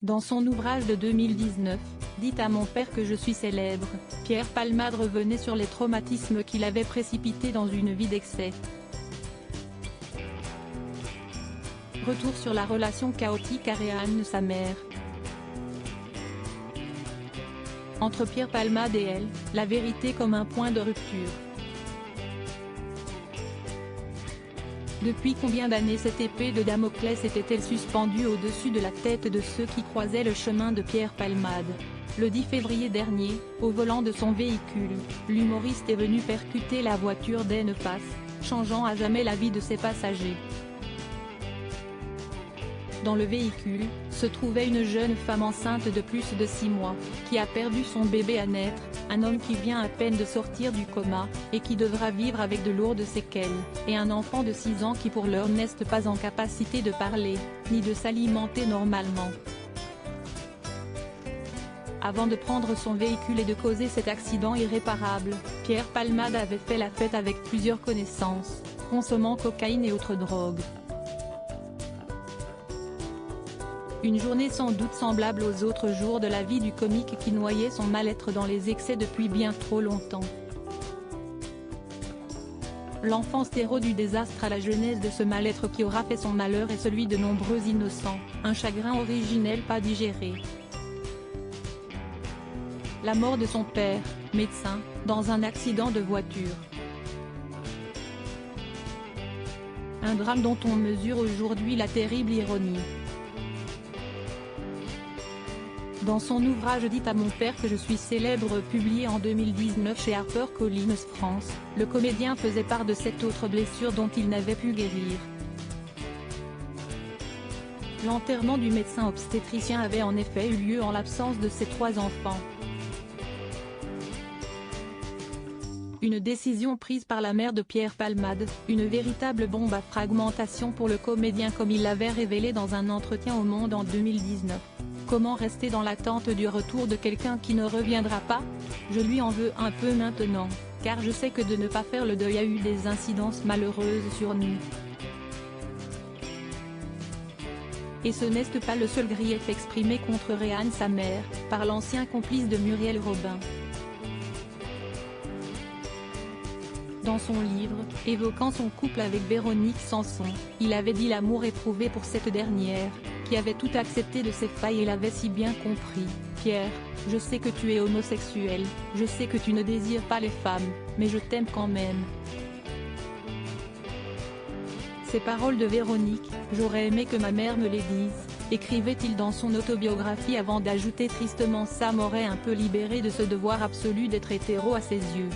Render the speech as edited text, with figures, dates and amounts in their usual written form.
Dans son ouvrage de 2019, « Dites à mon père que je suis célèbre », Pierre Palmade revenait sur les traumatismes qui l'avaient précipité dans une vie d'excès. Retour sur la relation chaotique à Rehan, sa mère. Entre Pierre Palmade et elle, la vérité comme un point de rupture. Depuis combien d'années cette épée de Damoclès était-elle suspendue au-dessus de la tête de ceux qui croisaient le chemin de Pierre Palmade? Le 10 février dernier, au volant de son véhicule, l'humoriste est venu percuter la voiture d'Ennepas, changeant à jamais la vie de ses passagers. Dans le véhicule, se trouvait une jeune femme enceinte de plus de 6 mois, qui a perdu son bébé à naître, un homme qui vient à peine de sortir du coma, et qui devra vivre avec de lourdes séquelles, et un enfant de 6 ans qui pour l'heure n'est pas en capacité de parler, ni de s'alimenter normalement. Avant de prendre son véhicule et de causer cet accident irréparable, Pierre Palmade avait fait la fête avec plusieurs connaissances, consommant cocaïne et autres drogues. Une journée sans doute semblable aux autres jours de la vie du comique qui noyait son mal-être dans les excès depuis bien trop longtemps. L'enfance terreau du désastre à la genèse de ce mal-être qui aura fait son malheur et celui de nombreux innocents, un chagrin originel pas digéré. La mort de son père, médecin, dans un accident de voiture. Un drame dont on mesure aujourd'hui la terrible ironie. Dans son ouvrage « Dites à mon père que je suis célèbre » publié en 2019 chez HarperCollins France, le comédien faisait part de cette autre blessure dont il n'avait pu guérir. L'enterrement du médecin obstétricien avait en effet eu lieu en l'absence de ses 3 enfants. Une décision prise par la mère de Pierre Palmade, une véritable bombe à fragmentation pour le comédien comme il l'avait révélé dans un entretien au Monde en 2019. Comment rester dans l'attente du retour de quelqu'un qui ne reviendra pas? Je lui en veux un peu maintenant, car je sais que de ne pas faire le deuil a eu des incidences malheureuses sur nous. Et ce n'est pas le seul grief exprimé contre Rehan, sa mère, par l'ancien complice de Muriel Robin. Dans son livre, évoquant son couple avec Véronique Sanson, il avait dit l'amour éprouvé pour cette dernière, qui avait tout accepté de ses failles et l'avait si bien compris. Pierre, je sais que tu es homosexuel, je sais que tu ne désires pas les femmes, mais je t'aime quand même. Ces paroles de Véronique, j'aurais aimé que ma mère me les dise, écrivait-il dans son autobiographie avant d'ajouter tristement Sam aurait un peu libéré de ce devoir absolu d'être hétéro à ses yeux.